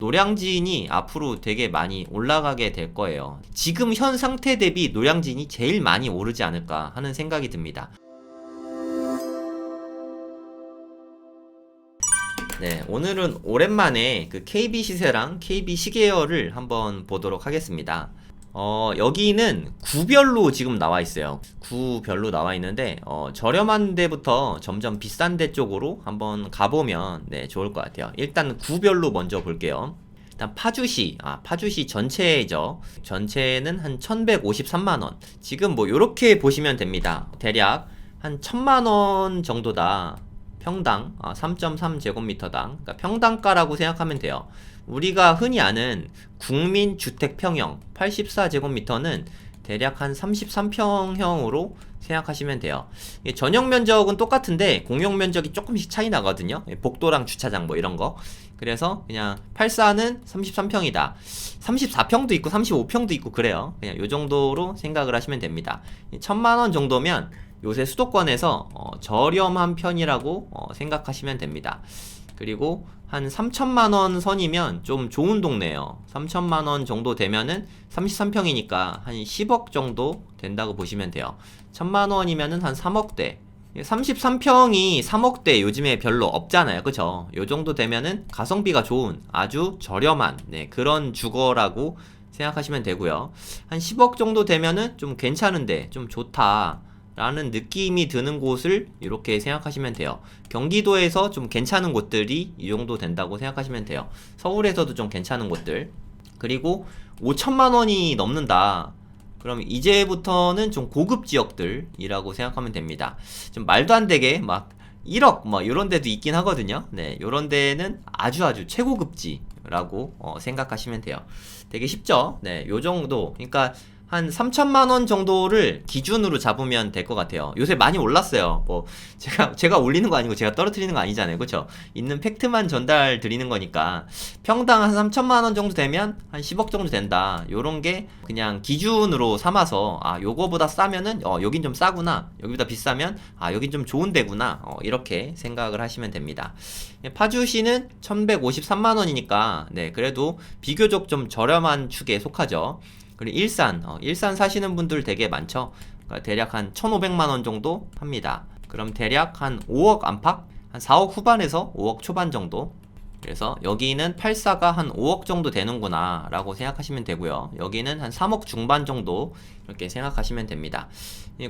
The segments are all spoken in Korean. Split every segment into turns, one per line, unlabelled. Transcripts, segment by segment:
노량진이 앞으로 되게 많이 올라가게 될 거예요. 지금 현 상태 대비 노량진이 제일 많이 오르지 않을까 하는 생각이 듭니다. 네, 오늘은 오랜만에 그 KB 시세랑 KB 시계열을 한번 보도록 하겠습니다. 여기는 구별로 지금 나와 있어요. 구별로 나와 있는데, 저렴한 데부터 점점 비싼 데 쪽으로 한번 가보면, 네, 좋을 것 같아요. 일단 구별로 먼저 볼게요. 일단 파주시 전체죠. 전체는 한 1153만원. 지금 뭐, 요렇게 보시면 됩니다. 대략 한 1000만원 정도다. 평당 3.3제곱미터당, 그러니까 평당가라고 생각하면 돼요. 우리가 흔히 아는 국민주택평형 84제곱미터는 대략 한 33평형으로 생각하시면 돼요. 전용 면적은 똑같은데 공용 면적이 조금씩 차이 나거든요. 복도랑 주차장 뭐 이런 거. 그래서 그냥 84는 33평이다. 34평도 있고 35평도 있고 그래요. 그냥 요 정도로 생각을 하시면 됩니다. 1000만원 정도면 요새 수도권에서 저렴한 편이라고 생각하시면 됩니다. 그리고 한 3천만원 선이면 좀 좋은 동네예요. 3천만원 정도 되면은 33평이니까 한 10억 정도 된다고 보시면 돼요. 1000만원이면은 한 3억대. 33평이 3억대 요즘에 별로 없잖아요. 그쵸? 요 정도 되면은 가성비가 좋은 아주 저렴한, 네, 그런 주거라고 생각하시면 되고요. 한 10억 정도 되면은 좀 괜찮은데 좀 좋다 라는 느낌이 드는 곳을 이렇게 생각하시면 돼요. 경기도에서 좀 괜찮은 곳들이 이 정도 된다고 생각하시면 돼요. 서울에서도 좀 괜찮은 곳들. 그리고 5천만원이 넘는다. 그럼 이제부터는 좀 고급 지역들이라고 생각하면 됩니다. 좀 말도 안 되게 막 1억 뭐 이런 데도 있긴 하거든요. 네, 이런 데는 아주 최고급지라고 생각하시면 돼요. 되게 쉽죠? 네, 요 정도. 그러니까 한 3천만원 정도를 기준으로 잡으면 될 것 같아요. 요새 많이 올랐어요. 뭐, 제가 올리는 거 아니고 제가 떨어뜨리는 거 아니잖아요. 그쵸? 있는 팩트만 전달 드리는 거니까. 평당 한 3천만원 정도 되면 한 10억 정도 된다. 요런 게 그냥 기준으로 삼아서, 요거보다 싸면은, 여긴 좀 싸구나. 여기보다 비싸면, 여긴 좀 좋은 데구나. 이렇게 생각을 하시면 됩니다. 파주시는 1153만원이니까, 네, 그래도 비교적 좀 저렴한 축에 속하죠. 그리고 일산 사시는 분들 되게 많죠. 그러니까 대략 한 1,500만원 정도 합니다. 그럼 대략 한 5억 안팎? 한 4억 후반에서 5억 초반 정도. 그래서 여기는 84가 한 5억 정도 되는구나 라고 생각하시면 되고요. 여기는 한 3억 중반 정도 이렇게 생각하시면 됩니다.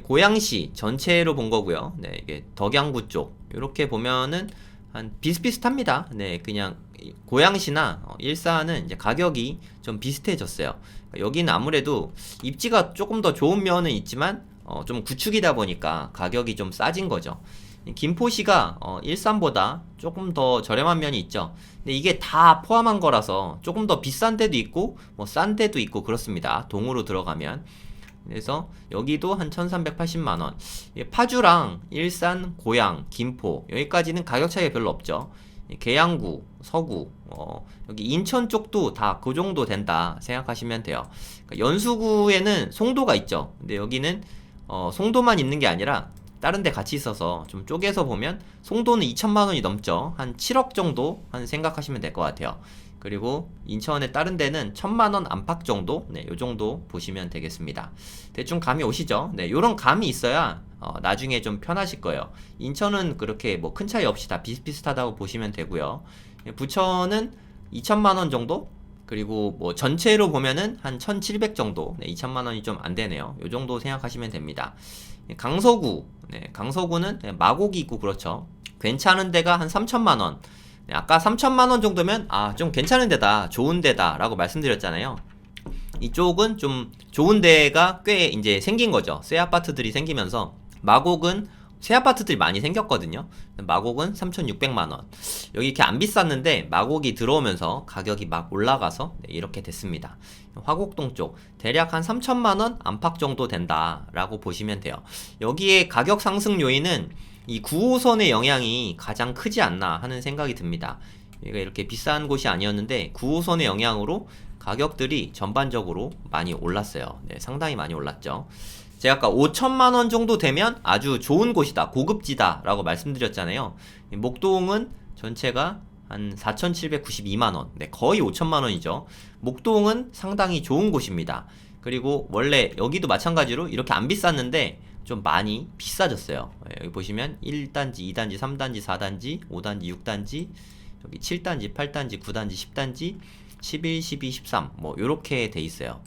고양시 전체로 본 거고요. 네, 이게 덕양구 쪽 이렇게 보면은 한 비슷비슷합니다. 네, 그냥 고양시나 일산은 이제 가격이 좀 비슷해졌어요. 여기는 아무래도 입지가 조금 더 좋은 면은 있지만 좀 구축이다 보니까 가격이 좀 싸진 거죠. 김포시가 일산보다 조금 더 저렴한 면이 있죠. 근데 이게 다 포함한 거라서 조금 더 비싼 데도 있고 뭐 싼 데도 있고 그렇습니다. 동으로 들어가면. 그래서 여기도 한 1380만원. 파주랑 일산, 고양, 김포 여기까지는 가격 차이가 별로 없죠. 계양구, 서구, 여기 인천 쪽도 다 그 정도 된다 생각하시면 돼요. 그러니까 연수구에는 송도가 있죠. 근데 여기는 송도만 있는 게 아니라 다른 데 같이 있어서 좀 쪼개서 보면 송도는 2천만원이 넘죠. 한 7억 정도 한 생각하시면 될 것 같아요. 그리고 인천의 다른 데는 1000만원 안팎 정도, 네, 요 정도 보시면 되겠습니다. 대충 감이 오시죠? 네, 요런 감이 있어야 나중에 좀 편하실 거예요. 인천은 그렇게 뭐 큰 차이 없이 다 비슷비슷하다고 보시면 되고요. 부천은 2천만원 정도? 그리고 뭐 전체로 보면은 한 1700 정도, 네, 2천만원이 좀 안 되네요. 요 정도 생각하시면 됩니다. 강서구, 네, 강서구는 마곡이 있고 그렇죠. 괜찮은 데가 한 3천만원. 네, 아까 3천만원 정도면 좀 괜찮은 데다, 좋은 데다 라고 말씀드렸잖아요. 이쪽은 좀 좋은 데가 꽤 이제 생긴 거죠. 새 아파트들이 생기면서. 마곡은 새 아파트들이 많이 생겼거든요. 마곡은 3,600만원. 여기 이렇게 안 비쌌는데 마곡이 들어오면서 가격이 막 올라가서 네, 이렇게 됐습니다. 화곡동 쪽 대략 한 3천만원 안팎 정도 된다라고 보시면 돼요. 여기에 가격 상승 요인은 이 9호선의 영향이 가장 크지 않나 하는 생각이 듭니다. 얘가 이렇게 비싼 곳이 아니었는데 9호선의 영향으로 가격들이 전반적으로 많이 올랐어요. 네, 상당히 많이 올랐죠. 제가 아까 5천만원 정도 되면 아주 좋은 곳이다, 고급지다 라고 말씀드렸잖아요. 목동은 전체가 한 4,792만원. 네, 거의 5천만원이죠. 목동은 상당히 좋은 곳입니다. 그리고 원래 여기도 마찬가지로 이렇게 안 비쌌는데 좀 많이 비싸졌어요. 여기 보시면 1단지, 2단지, 3단지, 4단지, 5단지, 6단지, 여기 7단지, 8단지, 9단지, 10단지, 11, 12, 13 뭐 요렇게 돼 있어요.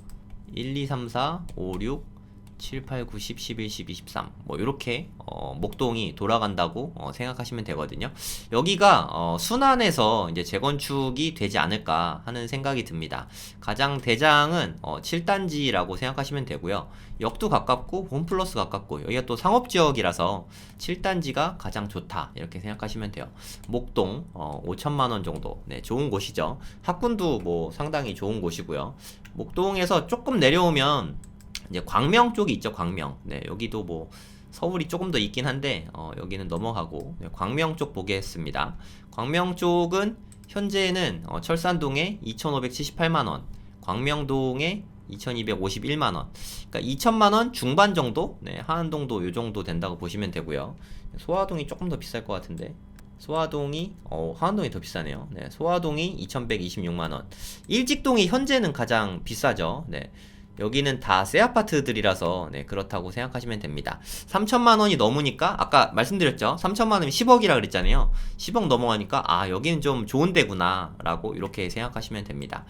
1, 2, 3, 4, 5, 6, 7, 8, 9, 10, 11, 12, 13 뭐 요렇게 목동이 돌아간다고 생각하시면 되거든요. 여기가 순환해서 이제 재건축이 되지 않을까 하는 생각이 듭니다. 가장 대장은 7단지라고 생각하시면 되고요. 역도 가깝고 홈플러스 가깝고 여기가 또 상업지역이라서 7단지가 가장 좋다 이렇게 생각하시면 돼요. 목동 5천만원 정도 네, 좋은 곳이죠. 학군도 뭐 상당히 좋은 곳이고요. 목동에서 조금 내려오면 이제 광명 쪽이 있죠. 광명. 네, 여기도 뭐 서울이 조금 더 있긴 한데 여기는 넘어가고 네, 광명 쪽 보겠습니다. 광명 쪽은 현재는 철산동에 2,578만원, 광명동에 2,251만원, 그러니까 2천만원 중반 정도? 네, 하안동도 요 정도 된다고 보시면 되고요. 소화동이 조금 더 비쌀 것 같은데 소화동이 하안동이 더 비싸네요. 네, 소화동이 2,126만원, 일직동이 현재는 가장 비싸죠. 네. 여기는 다 새 아파트들이라서 네, 그렇다고 생각하시면 됩니다. 3천만원이 넘으니까 아까 말씀드렸죠. 3천만원이면 10억이라 그랬잖아요. 10억 넘어가니까 아 여기는 좀 좋은 데구나 라고 이렇게 생각하시면 됩니다.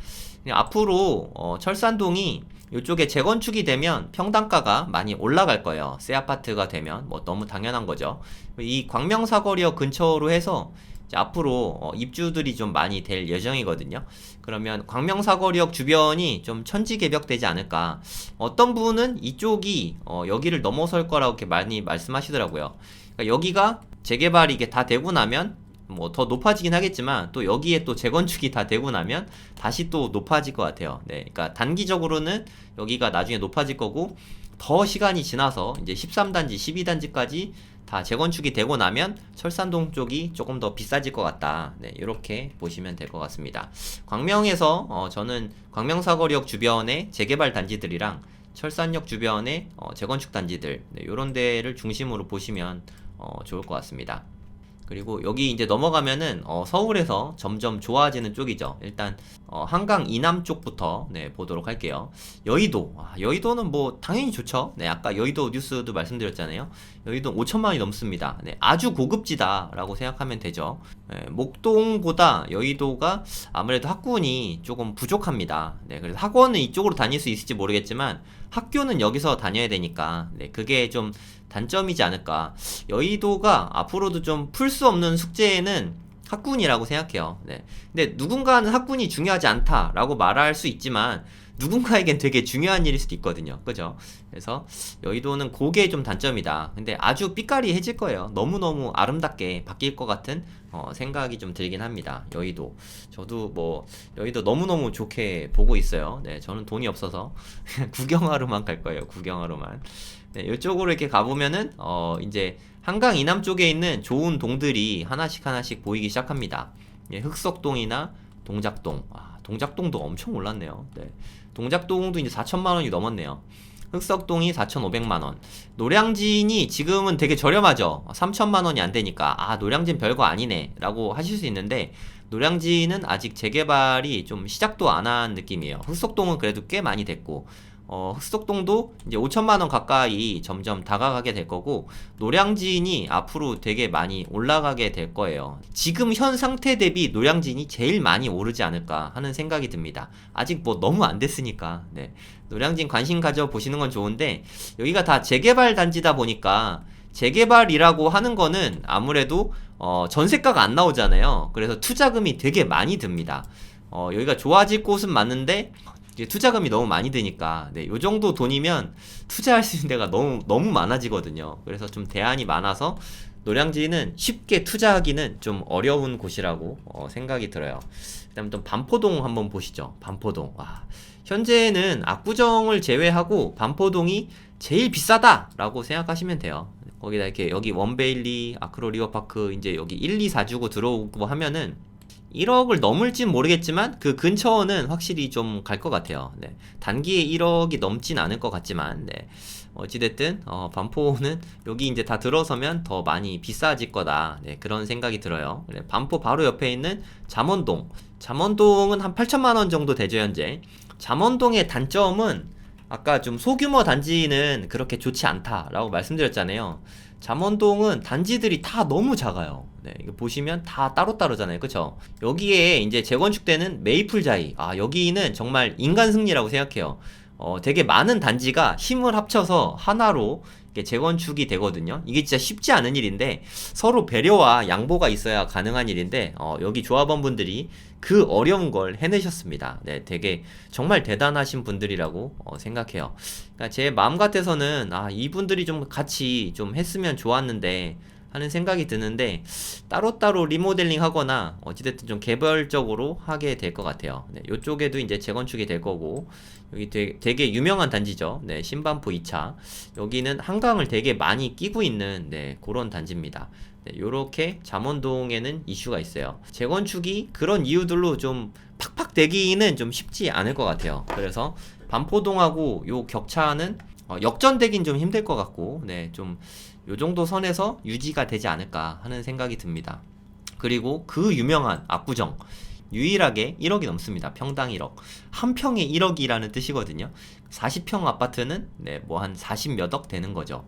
앞으로 철산동이 이쪽에 재건축이 되면 평당가가 많이 올라갈 거예요. 새 아파트가 되면 뭐 너무 당연한 거죠. 이 광명사거리역 근처로 해서 앞으로 입주들이 좀 많이 될 예정이거든요. 그러면 광명사거리역 주변이 좀 천지개벽되지 않을까. 어떤 분은 이쪽이 여기를 넘어설 거라고 이렇게 많이 말씀하시더라고요. 그러니까 여기가 재개발이 이게 다 되고 나면 뭐 더 높아지긴 하겠지만 또 여기에 또 재건축이 다 되고 나면 다시 또 높아질 것 같아요. 네, 그러니까 단기적으로는 여기가 나중에 높아질 거고 더 시간이 지나서 이제 13단지, 12단지까지 다 재건축이 되고 나면 철산동 쪽이 조금 더 비싸질 것 같다. 네, 이렇게 보시면 될 것 같습니다. 광명에서 저는 광명사거리역 주변의 재개발 단지들이랑 철산역 주변의 재건축 단지들 네, 이런 데를 중심으로 보시면 좋을 것 같습니다. 그리고 여기 이제 넘어가면은 서울에서 점점 좋아지는 쪽이죠. 일단 한강 이남 쪽부터 네, 보도록 할게요. 여의도. 여의도는 뭐 당연히 좋죠. 네, 아까 여의도 뉴스도 말씀드렸잖아요. 여의도 5천만원이 넘습니다. 네, 아주 고급지다라고 생각하면 되죠. 네, 목동보다 여의도가 아무래도 학군이 조금 부족합니다. 네, 그래서 학원은 이쪽으로 다닐 수 있을지 모르겠지만 학교는 여기서 다녀야 되니까 네, 그게 좀 단점이지 않을까. 여의도가 앞으로도 좀 풀 수 없는 숙제는 학군이라고 생각해요. 네. 근데 누군가는 학군이 중요하지 않다라고 말할 수 있지만 누군가에겐 되게 중요한 일일 수도 있거든요. 그죠? 그래서 여의도는 그게 좀 단점이다. 근데 아주 삐까리해질 거예요. 너무너무 아름답게 바뀔 것 같은 생각이 좀 들긴 합니다. 여의도. 저도 뭐 여의도 너무너무 좋게 보고 있어요. 네, 저는 돈이 없어서 구경하러만 갈 거예요. 구경하러만. 네, 이쪽으로 이렇게 가보면은 이제 한강 이남 쪽에 있는 좋은 동들이 하나씩 하나씩 보이기 시작합니다. 예, 흑석동이나 동작동. 동작동도 엄청 올랐네요. 네. 동작동도 이제 4천만원이 넘었네요. 흑석동이 4,500만원. 노량진이 지금은 되게 저렴하죠. 3천만원이 안 되니까 노량진 별거 아니네 라고 하실 수 있는데 노량진은 아직 재개발이 좀 시작도 안 한 느낌이에요. 흑석동은 그래도 꽤 많이 됐고 흑석동도 이제 5천만원 가까이 점점 다가가게 될 거고 노량진이 앞으로 되게 많이 올라가게 될 거예요. 지금 현 상태 대비 노량진이 제일 많이 오르지 않을까 하는 생각이 듭니다. 아직 뭐 너무 안 됐으니까. 네. 노량진 관심 가져 보시는 건 좋은데 여기가 다 재개발 단지다 보니까 재개발이라고 하는 거는 아무래도 전세가가 안 나오잖아요. 그래서 투자금이 되게 많이 듭니다. 여기가 좋아질 곳은 맞는데 이제 투자금이 너무 많이 드니까 네, 요 정도 돈이면 투자할 수 있는 데가 너무 많아지거든요. 그래서 좀 대안이 많아서 노량진은 쉽게 투자하기는 좀 어려운 곳이라고 생각이 들어요. 그다음 또 반포동 한번 보시죠. 반포동. 현재는 압구정을 제외하고 반포동이 제일 비싸다라고 생각하시면 돼요. 거기다 이렇게 여기 원베일리, 아크로 리버파크 이제 여기 1, 2, 4 주고 들어오고 하면은 1억을 넘을진 모르겠지만 그 근처는 확실히 좀 갈 것 같아요. 네. 단기에 1억이 넘진 않을 것 같지만 네. 어찌됐든 반포는 여기 이제 다 들어서면 더 많이 비싸질 거다. 네, 그런 생각이 들어요. 네, 반포 바로 옆에 있는 잠원동. 잠원동은 한 8천만 원 정도 되죠, 현재. 잠원동의 단점은 아까 좀 소규모 단지는 그렇게 좋지 않다라고 말씀드렸잖아요. 잠원동은 단지들이 다 너무 작아요. 네, 이거 보시면 다 따로따로잖아요. 그쵸? 여기에 이제 재건축되는 메이플자이. 아, 여기는 정말 인간 승리라고 생각해요. 되게 많은 단지가 힘을 합쳐서 하나로 이렇게 재건축이 되거든요. 이게 진짜 쉽지 않은 일인데 서로 배려와 양보가 있어야 가능한 일인데 여기 조합원분들이 그 어려운 걸 해내셨습니다. 네, 되게 정말 대단하신 분들이라고 생각해요. 그러니까 제 마음 같아서는 이분들이 좀 같이 좀 했으면 좋았는데 하는 생각이 드는데 따로따로 리모델링 하거나 어찌됐든 좀 개별적으로 하게 될 것 같아요. 네, 이쪽에도 이제 재건축이 될 거고 여기 되게 유명한 단지죠. 네, 신반포 2차 여기는 한강을 되게 많이 끼고 있는 네, 그런 단지입니다. 네, 요렇게 잠원동에는 이슈가 있어요. 재건축이 그런 이유들로 좀 팍팍 되기는 좀 쉽지 않을 것 같아요. 그래서 반포동하고 요 격차는 역전되긴 좀 힘들 것 같고 네, 좀 요 정도 선에서 유지가 되지 않을까 하는 생각이 듭니다. 그리고 그 유명한 압구정 유일하게 1억이 넘습니다. 평당 1억. 한 평에 1억이라는 뜻이거든요. 40평 아파트는 네, 뭐 한 40 몇 억 되는 거죠.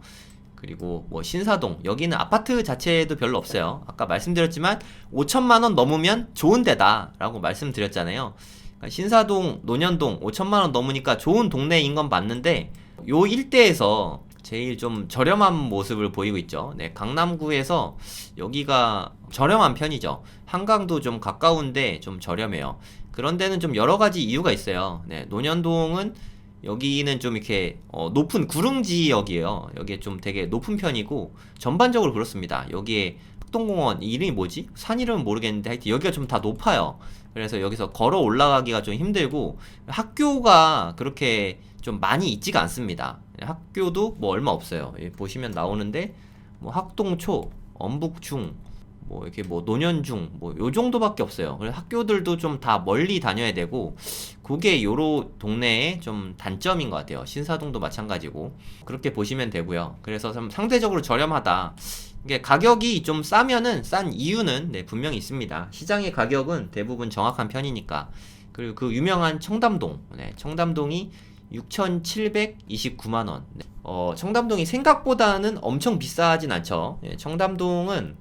그리고 뭐 신사동 여기는 아파트 자체도 별로 없어요. 아까 말씀드렸지만 5천만 원 넘으면 좋은 데다라고 말씀드렸잖아요. 그러니까 신사동, 논현동 5천만 원 넘으니까 좋은 동네인 건 맞는데 요 일대에서 제일 좀 저렴한 모습을 보이고 있죠. 네, 강남구에서 여기가 저렴한 편이죠. 한강도 좀 가까운데 좀 저렴해요. 그런 데는 좀 여러 가지 이유가 있어요. 네, 논현동은 여기는 좀 이렇게 높은 구릉 지역이에요. 여기에 좀 되게 높은 편이고 전반적으로 그렇습니다. 여기에 학동공원 이름이 뭐지? 산 이름은 모르겠는데 하여튼 여기가 좀 다 높아요. 그래서 여기서 걸어 올라가기가 좀 힘들고 학교가 그렇게 좀 많이 있지가 않습니다. 학교도 뭐 얼마 없어요. 여기 보시면 나오는데 뭐 학동초, 엄북중, 뭐 이렇게 뭐 논현중 뭐 요 정도밖에 없어요. 그래서 학교들도 좀 다 멀리 다녀야 되고 그게 요로 동네의 좀 단점인 것 같아요. 신사동도 마찬가지고 그렇게 보시면 되고요. 그래서 좀 상대적으로 저렴하다. 이게 가격이 좀 싸면은 싼 이유는 네, 분명히 있습니다. 시장의 가격은 대부분 정확한 편이니까. 그리고 그 유명한 청담동, 네, 청담동이 6,729만원. 네. 청담동이 생각보다는 엄청 비싸진 않죠. 네, 청담동은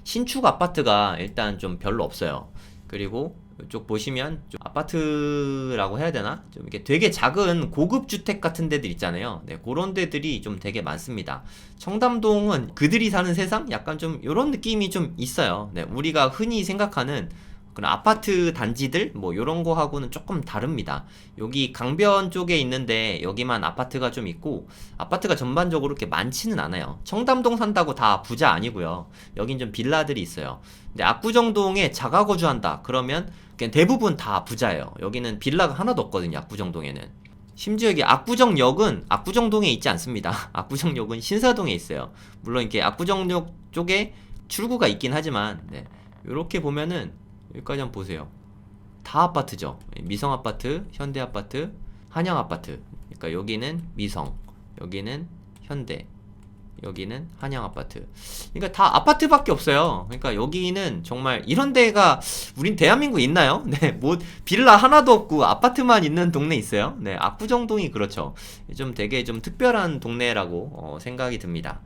신축 아파트가 일단 좀 별로 없어요. 그리고 이쪽 보시면 좀 아파트라고 해야 되나? 좀 이렇게 되게 작은 고급 주택 같은 데들 있잖아요. 네, 그런 데들이 좀 되게 많습니다. 청담동은 그들이 사는 세상? 약간 좀 이런 느낌이 좀 있어요. 네, 우리가 흔히 생각하는 그런 아파트 단지들 뭐 요런 거 하고는 조금 다릅니다. 여기 강변 쪽에 있는데 여기만 아파트가 좀 있고 아파트가 전반적으로 그렇게 많지는 않아요. 청담동 산다고 다 부자 아니고요. 여긴 좀 빌라들이 있어요. 근데 압구정동에 자가 거주한다 그러면 그냥 대부분 다 부자예요. 여기는 빌라가 하나도 없거든요. 압구정동에는. 심지어 여기 압구정역은 압구정동에 있지 않습니다. 압구정역은 신사동에 있어요. 물론 이렇게 압구정역 쪽에 출구가 있긴 하지만 네. 이렇게 보면은 여기까지 한번 보세요. 다 아파트죠. 미성 아파트, 현대 아파트, 한양 아파트. 그러니까 여기는 미성, 여기는 현대, 여기는 한양 아파트. 그러니까 다 아파트밖에 없어요. 그러니까 여기는 정말 이런 데가 우린 대한민국에 있나요? 네, 뭐 빌라 하나도 없고 아파트만 있는 동네 있어요. 네, 압구정동이 그렇죠. 좀 되게 좀 특별한 동네라고 생각이 듭니다.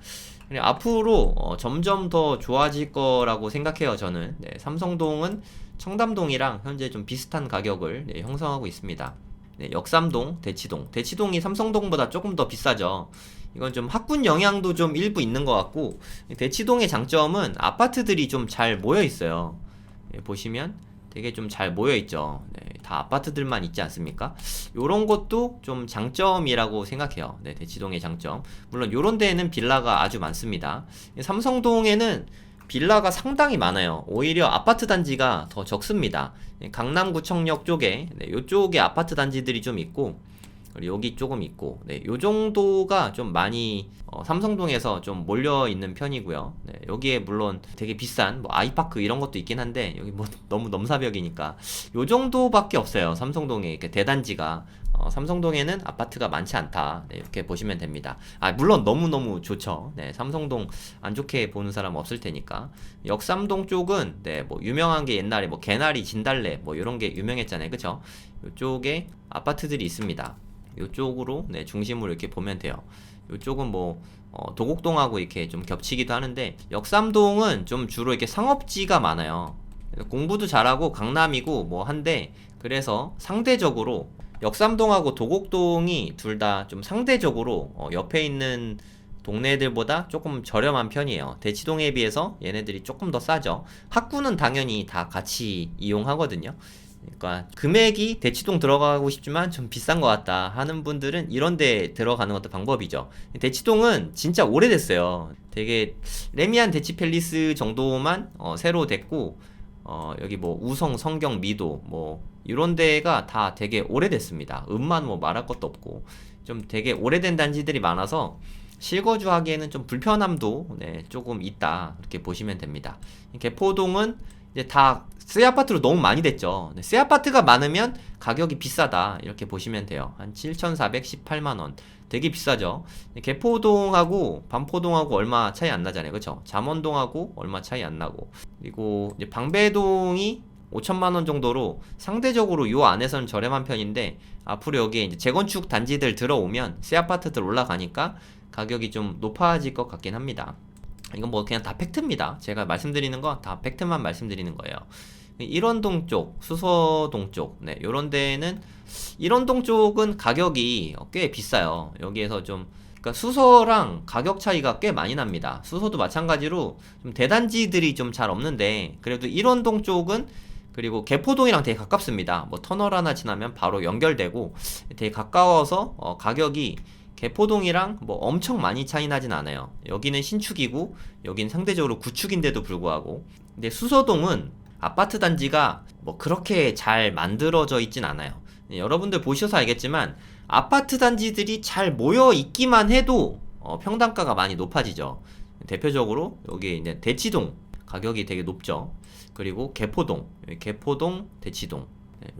앞으로 점점 더 좋아질 거라고 생각해요. 저는 네, 삼성동은 청담동이랑 현재 좀 비슷한 가격을 네, 형성하고 있습니다. 네, 역삼동, 대치동이 삼성동보다 조금 더 비싸죠. 이건 좀 학군 영향도 좀 일부 있는 것 같고 대치동의 장점은 아파트들이 좀 잘 모여 있어요. 네, 보시면 되게 좀 잘 모여 있죠. 네, 다 아파트들만 있지 않습니까? 요런 것도 좀 장점이라고 생각해요. 네, 대치동의 장점. 물론 요런 데에는 빌라가 아주 많습니다. 삼성동에는 빌라가 상당히 많아요. 오히려 아파트 단지가 더 적습니다. 강남구청역 쪽에 네, 요쪽에 아파트 단지들이 좀 있고 그리고 여기 조금 있고, 네, 요 정도가 좀 많이 삼성동에서 좀 몰려 있는 편이고요. 네, 여기에 물론 되게 비싼 뭐 아이파크 이런 것도 있긴 한데 여기 뭐 너무 넘사벽이니까 요 정도밖에 없어요. 삼성동에 이렇게 대단지가. 삼성동에는 아파트가 많지 않다. 네, 이렇게 보시면 됩니다. 아, 물론 너무너무 좋죠. 네, 삼성동 안 좋게 보는 사람 없을 테니까. 역삼동 쪽은 네, 뭐 유명한 게 옛날에 뭐 개나리, 진달래 뭐 이런 게 유명했잖아요. 그쵸? 이쪽에 아파트들이 있습니다. 이쪽으로 네, 중심으로 이렇게 보면 돼요. 이쪽은 뭐 도곡동하고 이렇게 좀 겹치기도 하는데 역삼동은 좀 주로 이렇게 상업지가 많아요. 공부도 잘하고 강남이고 뭐 한데 그래서 상대적으로 역삼동하고 도곡동이 둘 다 좀 상대적으로 옆에 있는 동네들보다 조금 저렴한 편이에요. 대치동에 비해서 얘네들이 조금 더 싸죠. 학구는 당연히 다 같이 이용하거든요. 그러니까 금액이 대치동 들어가고 싶지만 좀 비싼 것 같다 하는 분들은 이런 데 들어가는 것도 방법이죠. 대치동은 진짜 오래됐어요. 되게 레미안 대치팰리스 정도만 새로 됐고 여기 뭐 우성, 성경, 미도 뭐 이런 데가 다 되게 오래됐습니다. 음만 뭐 말할 것도 없고 좀 되게 오래된 단지들이 많아서 실거주 하기에는 좀 불편함도 네, 조금 있다 이렇게 보시면 됩니다. 개포동은 이제 다 새 아파트로 너무 많이 됐죠. 네, 새 아파트가 많으면 가격이 비싸다 이렇게 보시면 돼요. 한 7,418만원 되게 비싸죠. 개포동하고 반포동하고 얼마 차이 안 나잖아요. 그쵸? 잠원동하고 얼마 차이 안 나고 그리고 이제 방배동이 5천만원 정도로 상대적으로 요 안에서는 저렴한 편인데 앞으로 여기에 이제 재건축 단지들 들어오면 새 아파트들 올라가니까 가격이 좀 높아질 것 같긴 합니다. 이건 뭐 그냥 다 팩트입니다. 제가 말씀드리는 거 다 팩트만 말씀드리는 거예요. 일원동 쪽, 수서동 쪽, 네, 요런 데는 일원동 쪽은 가격이 꽤 비싸요. 여기에서 좀 그러니까 수서랑 가격 차이가 꽤 많이 납니다. 수서도 마찬가지로 좀 대단지들이 좀 잘 없는데 그래도 일원동 쪽은 그리고 개포동이랑 되게 가깝습니다. 뭐 터널 하나 지나면 바로 연결되고 되게 가까워서 가격이 개포동이랑 뭐 엄청 많이 차이 나진 않아요. 여기는 신축이고 여긴 상대적으로 구축인데도 불구하고 근데 수서동은 아파트 단지가 뭐 그렇게 잘 만들어져 있진 않아요. 여러분들 보셔서 알겠지만 아파트 단지들이 잘 모여 있기만 해도 평당가가 많이 높아지죠. 대표적으로 여기 이제 대치동 가격이 되게 높죠. 그리고 개포동, 개포동, 대치동.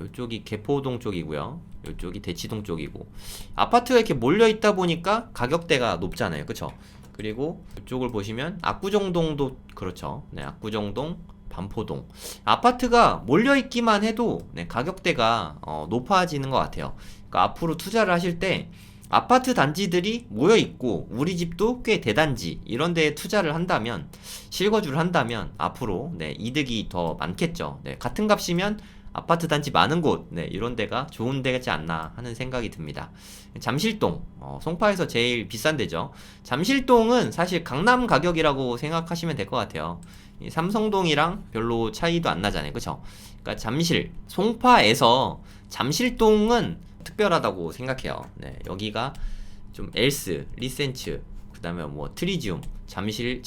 이쪽이 개포동 쪽이고요. 이쪽이 대치동 쪽이고 아파트가 이렇게 몰려 있다 보니까 가격대가 높잖아요. 그쵸? 그리고 이쪽을 보시면 압구정동도 그렇죠. 네, 압구정동, 반포동 아파트가 몰려있기만 해도 네, 가격대가 높아지는 것 같아요. 그러니까 앞으로 투자를 하실 때 아파트 단지들이 모여있고 우리 집도 꽤 대단지 이런 데에 투자를 한다면 실거주를 한다면 앞으로 네, 이득이 더 많겠죠. 네, 같은 값이면 아파트 단지 많은 곳 네, 이런 데가 좋은 데지 않나 하는 생각이 듭니다. 잠실동 송파에서 제일 비싼 데죠. 잠실동은 사실 강남 가격이라고 생각하시면 될 것 같아요. 삼성동이랑 별로 차이도 안 나잖아요. 그쵸? 그러니까 잠실, 송파에서 잠실동은 특별하다고 생각해요. 네, 여기가 좀 엘스, 리센츠, 그 다음에 뭐 트리지움, 잠실,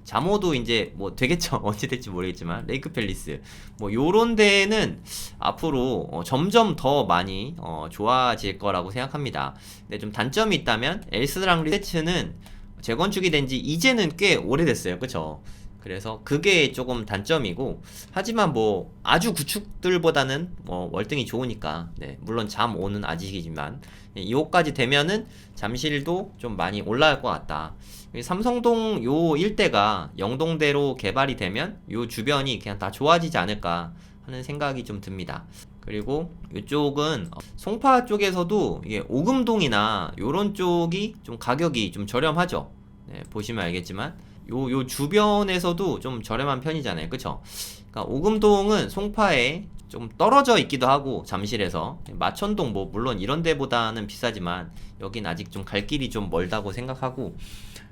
잠호도 이제 뭐 되겠죠. 언제 될지 모르겠지만 레이크 팰리스 뭐 요런 데는 앞으로 점점 더 많이 좋아질 거라고 생각합니다. 근데 좀 단점이 있다면 엘스랑 리센츠는 재건축이 된 지 이제는 꽤 오래됐어요. 그쵸? 그래서 그게 조금 단점이고 하지만 뭐 아주 구축들보다는 뭐 월등히 좋으니까 네, 물론 잠5는 아직이지만 2호까지 되면은 잠실도 좀 많이 올라갈 것 같다. 삼성동 요 일대가 영동대로 개발이 되면 요 주변이 그냥 다 좋아지지 않을까 하는 생각이 좀 듭니다. 그리고 이쪽은 송파 쪽에서도 이게 오금동이나 요런 쪽이 좀 가격이 좀 저렴하죠. 네, 보시면 알겠지만 요 주변에서도 좀 저렴한 편이잖아요. 그쵸? 그러니까 오금동은 송파에 좀 떨어져 있기도 하고 잠실에서 마천동 뭐 물론 이런 데보다는 비싸지만 여긴 아직 좀 갈 길이 좀 멀다고 생각하고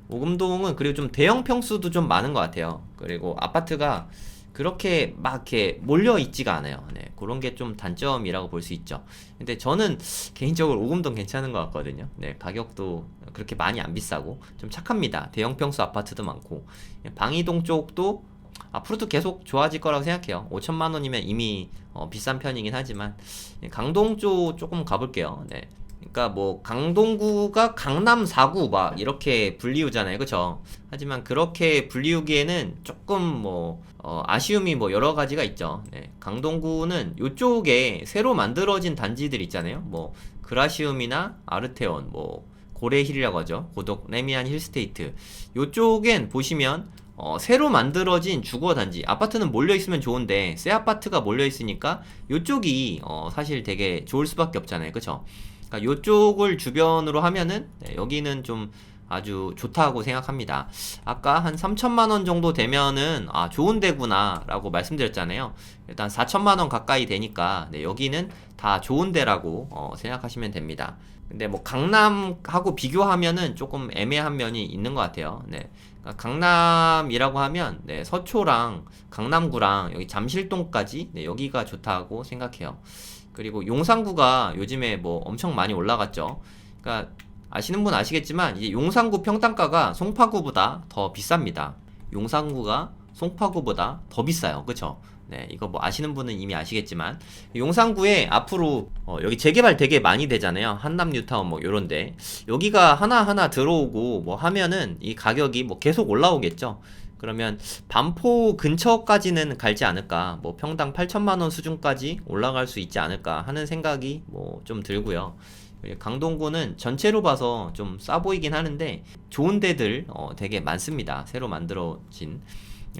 오금동은 그리고 좀 대형 평수도 좀 많은 것 같아요. 그리고 아파트가 그렇게 막 이렇게 몰려 있지가 않아요. 네, 그런 게 좀 단점이라고 볼 수 있죠. 근데 저는 개인적으로 오금동 괜찮은 것 같거든요. 네, 가격도 그렇게 많이 안 비싸고 좀 착합니다. 대형 평수 아파트도 많고 방이동 쪽도 앞으로도 계속 좋아질 거라고 생각해요. 5천만 원이면 이미 비싼 편이긴 하지만 강동 쪽 조금 가볼게요. 네, 그러니까 뭐 강동구가 강남 4구 막 이렇게 불리우잖아요, 그쵸? 하지만 그렇게 불리우기에는 조금 뭐 아쉬움이 뭐 여러 가지가 있죠. 네, 강동구는 요쪽에 새로 만들어진 단지들 있잖아요. 뭐 그라시움이나 아르테온, 뭐 고레힐이라고 하죠. 고덕 레미안 힐스테이트. 요쪽엔 보시면 새로 만들어진 주거 단지. 아파트는 몰려 있으면 좋은데 새 아파트가 몰려 있으니까 요쪽이 사실 되게 좋을 수밖에 없잖아요, 그쵸? 그러니까 요쪽을 주변으로 하면은 네, 여기는 좀 아주 좋다고 생각합니다. 아까 한 3천만 원 정도 되면은 아 좋은 데구나 라고 말씀드렸잖아요. 일단 4천만 원 가까이 되니까 네, 여기는 다 좋은 데라고 생각하시면 됩니다. 근데 뭐 강남하고 비교하면은 조금 애매한 면이 있는 것 같아요. 네. 그러니까 강남이라고 하면 네, 서초랑 강남구랑 여기 잠실동까지 네, 여기가 좋다고 생각해요. 그리고 용산구가 요즘에 뭐 엄청 많이 올라갔죠. 그러니까 아시는 분 아시겠지만 이제 용산구 평당가가 송파구보다 더 비쌉니다. 용산구가 송파구보다 더 비싸요. 그쵸? 네, 이거 뭐 아시는 분은 이미 아시겠지만 용산구에 앞으로 여기 재개발 되게 많이 되잖아요. 한남 뉴타운 뭐 요런데 여기가 하나하나 들어오고 뭐 하면은 이 가격이 뭐 계속 올라오겠죠. 그러면 반포 근처까지는 갈지 않을까, 뭐 평당 8천만 원 수준까지 올라갈 수 있지 않을까 하는 생각이 뭐 좀 들고요. 강동구는 전체로 봐서 좀 싸 보이긴 하는데 좋은 데들 되게 많습니다. 새로 만들어진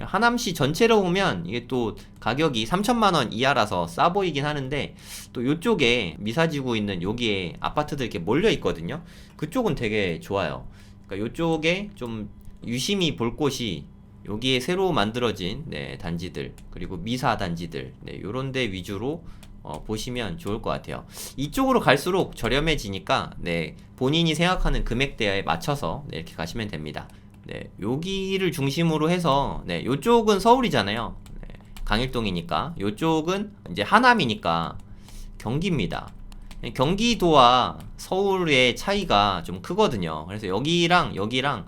하남시 전체로 보면 이게 또 가격이 3천만 원 이하라서 싸 보이긴 하는데 또 요쪽에 미사지구 있는 여기에 아파트들 이렇게 몰려 있거든요. 그쪽은 되게 좋아요. 그러니까 요쪽에 좀 유심히 볼 곳이 여기에 새로 만들어진 네, 단지들 그리고 미사 단지들 네, 요런 데 위주로 보시면 좋을 것 같아요. 이쪽으로 갈수록 저렴해지니까 네, 본인이 생각하는 금액대에 맞춰서 네, 이렇게 가시면 됩니다. 네, 여기를 중심으로 해서 네, 요쪽은 서울이잖아요. 네, 강일동이니까 요쪽은 이제 하남이니까 경기입니다. 네, 경기도와 서울의 차이가 좀 크거든요. 그래서 여기랑 여기랑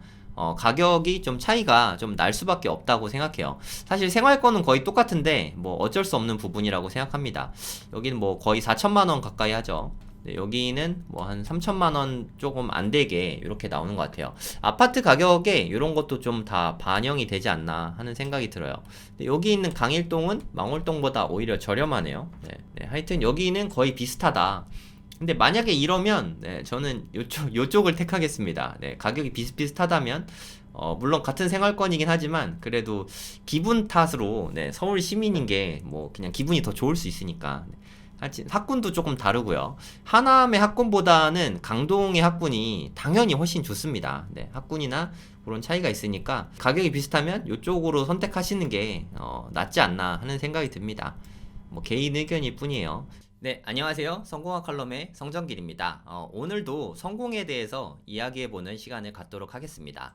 가격이 좀 차이가 좀 날 수밖에 없다고 생각해요. 사실 생활권은 거의 똑같은데 뭐 어쩔 수 없는 부분이라고 생각합니다. 여기는 뭐 거의 4천만 원 가까이 하죠. 네, 여기는 뭐 한 3천만 원 조금 안 되게 이렇게 나오는 것 같아요. 아파트 가격에 이런 것도 좀 다 반영이 되지 않나 하는 생각이 들어요. 여기 있는 강일동은 망월동보다 오히려 저렴하네요. 네, 네, 하여튼 여기는 거의 비슷하다. 근데 만약에 이러면 네, 저는 요쪽을 택하겠습니다. 네, 가격이 비슷비슷하다면 물론 같은 생활권이긴 하지만 그래도 기분 탓으로 네, 서울 시민인 게 뭐 그냥 기분이 더 좋을 수 있으니까. 학군도 조금 다르고요. 하남의 학군보다는 강동의 학군이 당연히 훨씬 좋습니다. 네, 학군이나 그런 차이가 있으니까 가격이 비슷하면 이쪽으로 선택하시는 게 낫지 않나 하는 생각이 듭니다. 뭐 개인 의견일 뿐이에요. 네, 안녕하세요. 성공학 칼럼의 성정길입니다. 오늘도 성공에 대해서 이야기해보는 시간을 갖도록 하겠습니다.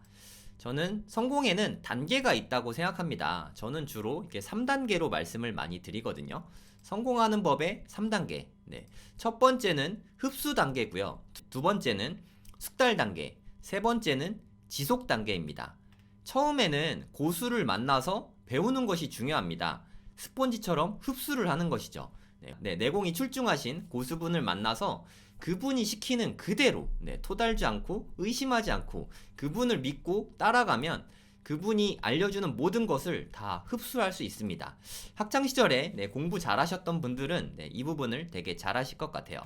저는 성공에는 단계가 있다고 생각합니다. 저는 주로 이렇게 3단계로 말씀을 많이 드리거든요. 성공하는 법의 3단계. 네. 첫 번째는 흡수 단계고요. 두 번째는 숙달 단계. 세 번째는 지속 단계입니다. 처음에는 고수를 만나서 배우는 것이 중요합니다. 스폰지처럼 흡수를 하는 것이죠. 네, 내공이 출중하신 고수분을 만나서 그분이 시키는 그대로 토달지 않고 의심하지 않고 그분을 믿고 따라가면 그분이 알려주는 모든 것을 다 흡수할 수 있습니다. 학창시절에 공부 잘하셨던 분들은 이 부분을 되게 잘하실 것 같아요.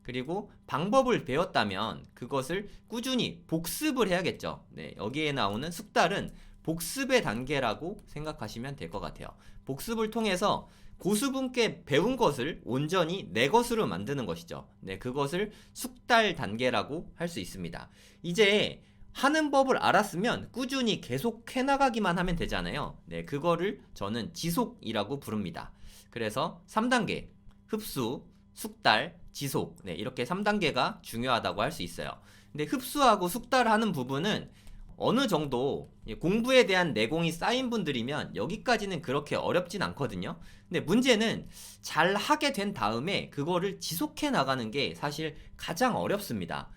그리고 방법을 배웠다면 그것을 꾸준히 복습을 해야겠죠. 여기에 나오는 숙달은 복습의 단계라고 생각하시면 될 것 같아요. 복습을 통해서 고수분께 배운 것을 온전히 내 것으로 만드는 것이죠. 그것을 숙달 단계라고 할 수 있습니다. 이제 하는 법을 알았으면 꾸준히 계속 해나가기만 하면 되잖아요. 그거를 저는 지속이라고 부릅니다. 그래서 3단계, 흡수, 숙달, 지속. 이렇게 3단계가 중요하다고 할 수 있어요. 근데 흡수하고 숙달하는 부분은 어느 정도 공부에 대한 내공이 쌓인 분들이면 여기까지는 그렇게 어렵진 않거든요. 근데 문제는 잘 하게 된 다음에 그거를 지속해 나가는 게 사실 가장 어렵습니다.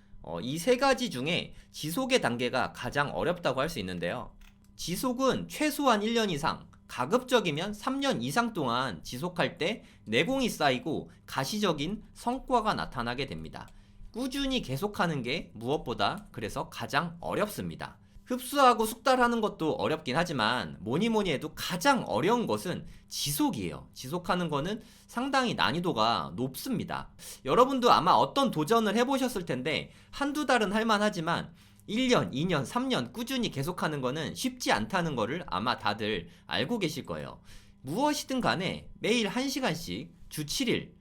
이 세 가지 중에 지속의 단계가 가장 어렵다고 할 수 있는데요. 지속은 최소한 1년 이상, 가급적이면 3년 이상 동안 지속할 때 내공이 쌓이고 가시적인 성과가 나타나게 됩니다. 꾸준히 계속하는 게 무엇보다 그래서 가장 어렵습니다. 흡수하고 숙달하는 것도 어렵긴 하지만 뭐니 해도 가장 어려운 것은 지속이에요. 지속하는 거는 상당히 난이도가 높습니다. 여러분도 아마 어떤 도전을 해보셨을 텐데 한두 달은 할만하지만 1년, 2년, 3년 꾸준히 계속하는 거는 쉽지 않다는 거를 아마 다들 알고 계실 거예요. 무엇이든 간에 매일 1시간씩 주 7일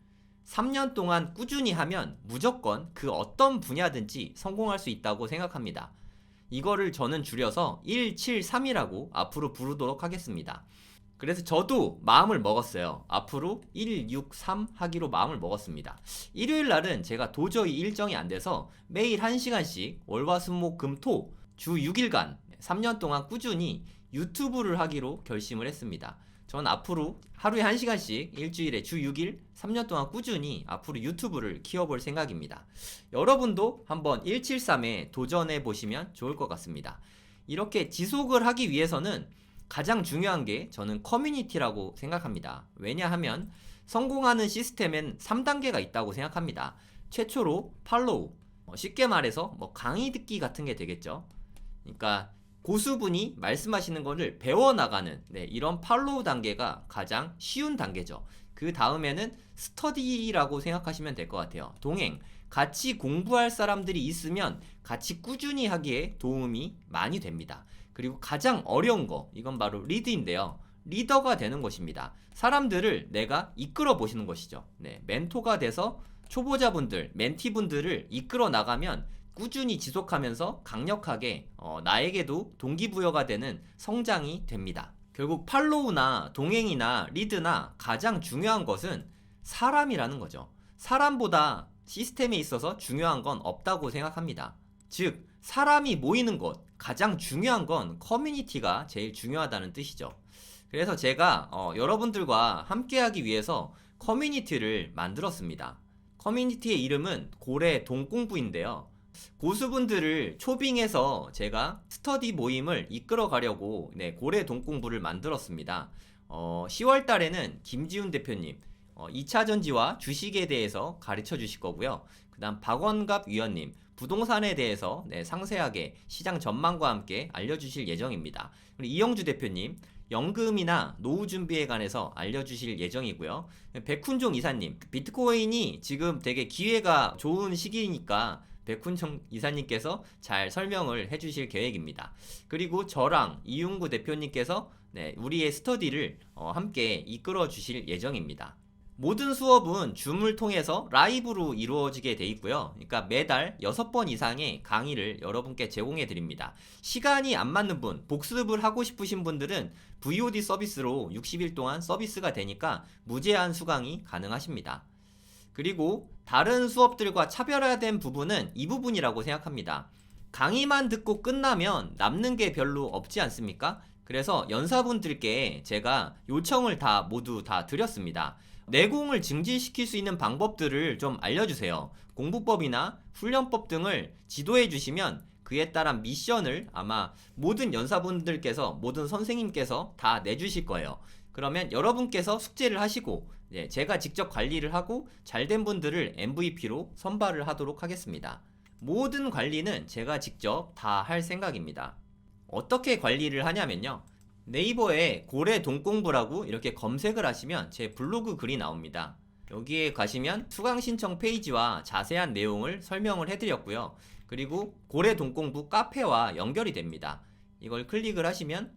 3년 동안 꾸준히 하면 무조건 그 어떤 분야든지 성공할 수 있다고 생각합니다. 이거를 저는 줄여서 173이라고 앞으로 부르도록 하겠습니다. 그래서 저도 마음을 먹었어요. 앞으로 163 하기로 마음을 먹었습니다. 일요일 날은 제가 도저히 일정이 안 돼서 매일 1시간씩 월화수목금토 주 6일간 3년 동안 꾸준히 유튜브를 하기로 결심을 했습니다. 전 앞으로 하루에 1시간씩 일주일에 주 6일 3년 동안 꾸준히 앞으로 유튜브를 키워볼 생각입니다. 여러분도 한번 173에 도전해 보시면 좋을 것 같습니다. 이렇게 지속을 하기 위해서는 가장 중요한 게 저는 커뮤니티라고 생각합니다. 왜냐하면 성공하는 시스템엔 3단계가 있다고 생각합니다. 최초로 팔로우, 쉽게 말해서 강의 듣기 같은 게 되겠죠. 그러니까 고수분이 말씀하시는 거를 배워나가는 이런 팔로우 단계가 가장 쉬운 단계죠. 그 다음에는 스터디라고 생각하시면 될 것 같아요. 동행, 같이 공부할 사람들이 있으면 같이 꾸준히 하기에 도움이 많이 됩니다. 그리고 가장 어려운 거, 이건 바로 리드인데요. 리더가 되는 것입니다. 사람들을 내가 이끌어 보시는 것이죠. 멘토가 돼서 초보자분들, 멘티분들을 이끌어 나가면 꾸준히 지속하면서 강력하게 나에게도 동기부여가 되는 성장이 됩니다. 결국 팔로우나 동행이나 리드나 가장 중요한 것은 사람이라는 거죠. 사람보다 시스템에 있어서 중요한 건 없다고 생각합니다. 즉, 사람이 모이는 곳, 가장 중요한 건 커뮤니티가 제일 중요하다는 뜻이죠. 그래서 제가 여러분들과 함께하기 위해서 커뮤니티를 만들었습니다. 커뮤니티의 이름은 고래 동공부인데요. 고수분들을 초빙해서 제가 스터디 모임을 이끌어 가려고 고래 동공부를 만들었습니다. 10월 달에는 김지훈 대표님 2차 전지와 주식에 대해서 가르쳐 주실 거고요. 그 다음 박원갑 위원님 부동산에 대해서 상세하게 시장 전망과 함께 알려주실 예정입니다. 그리고 이영주 대표님 연금이나 노후 준비에 관해서 알려주실 예정이고요. 백훈종 이사님 비트코인이 지금 되게 기회가 좋은 시기니까 백훈종 이사님께서 잘 설명을 해주실 계획입니다. 그리고 저랑 이윤구 대표님께서 우리의 스터디를 함께 이끌어 주실 예정입니다. 모든 수업은 줌을 통해서 라이브로 이루어지게 돼 있고요. 그러니까 매달 6번 이상의 강의를 여러분께 제공해 드립니다. 시간이 안 맞는 분, 복습을 하고 싶으신 분들은 VOD 서비스로 60일 동안 서비스가 되니까 무제한 수강이 가능하십니다. 그리고 다른 수업들과 차별화된 부분은 이 부분이라고 생각합니다. 강의만 듣고 끝나면 남는 게 별로 없지 않습니까? 그래서 연사분들께 제가 요청을 모두 다 드렸습니다. 내공을 증진시킬 수 있는 방법들을 좀 알려주세요. 공부법이나 훈련법 등을 지도해 주시면 그에 따른 미션을 아마 모든 연사분들께서, 모든 선생님께서 다 내주실 거예요. 그러면 여러분께서 숙제를 하시고 제가 직접 관리를 하고 잘된 분들을 MVP로 선발을 하도록 하겠습니다. 모든 관리는 제가 직접 다 할 생각입니다. 어떻게 관리를 하냐면요. 네이버에 고래 동공부라고 이렇게 검색을 하시면 제 블로그 글이 나옵니다. 여기에 가시면 수강 신청 페이지와 자세한 내용을 설명을 해드렸고요. 그리고 고래 동공부 카페와 연결이 됩니다. 이걸 클릭을 하시면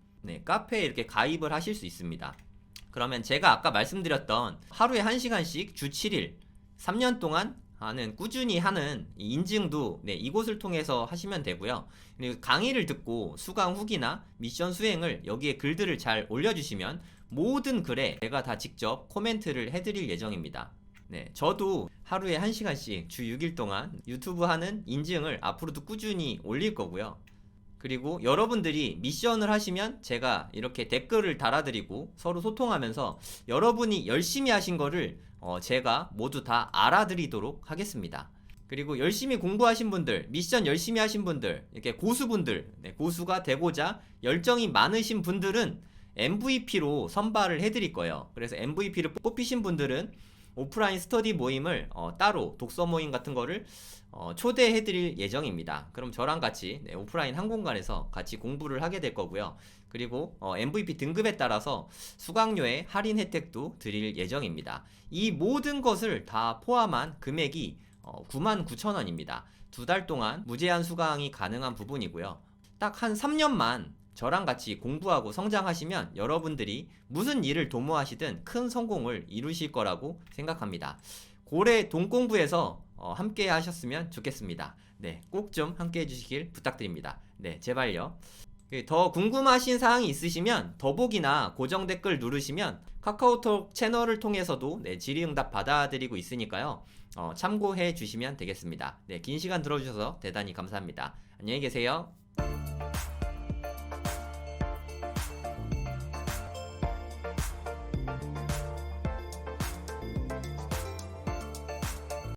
카페에 이렇게 가입을 하실 수 있습니다. 그러면 제가 아까 말씀드렸던 하루에 1시간씩 주 7일 3년 동안 꾸준히 하는 인증도 이곳을 통해서 하시면 되고요. 그리고 강의를 듣고 수강 후기나 미션 수행을 여기에 글들을 잘 올려주시면 모든 글에 제가 다 직접 코멘트를 해드릴 예정입니다. 저도 하루에 1시간씩 주 6일 동안 유튜브 하는 인증을 앞으로도 꾸준히 올릴 거고요. 그리고 여러분들이 미션을 하시면 제가 이렇게 댓글을 달아드리고 서로 소통하면서 여러분이 열심히 하신 거를 제가 모두 다 알아드리도록 하겠습니다. 그리고 열심히 공부하신 분들, 미션 열심히 하신 분들, 이렇게 고수분들, 고수가 되고자 열정이 많으신 분들은 MVP로 선발을 해드릴 거예요. 그래서 MVP를 뽑히신 분들은 오프라인 스터디 모임을 따로 독서 모임 같은 거를 초대해드릴 예정입니다. 그럼 저랑 같이 네, 오프라인 한 공간에서 같이 공부를 하게 될 거고요. 그리고 MVP 등급에 따라서 수강료의 할인 혜택도 드릴 예정입니다. 이 모든 것을 다 포함한 금액이 99,000원입니다. 2달 동안 무제한 수강이 가능한 부분이고요. 딱 한 3년만 저랑 같이 공부하고 성장하시면 여러분들이 무슨 일을 도모하시든 큰 성공을 이루실 거라고 생각합니다. 고래 동공부에서 함께 하셨으면 좋겠습니다. 네, 꼭 좀 함께 해주시길 부탁드립니다. 네, 제발요. 더 궁금하신 사항이 있으시면 더보기나 고정 댓글 누르시면 카카오톡 채널을 통해서도 네, 질의응답 받아드리고 있으니까요. 참고해 주시면 되겠습니다. 네, 긴 시간 들어주셔서 대단히 감사합니다. 안녕히 계세요.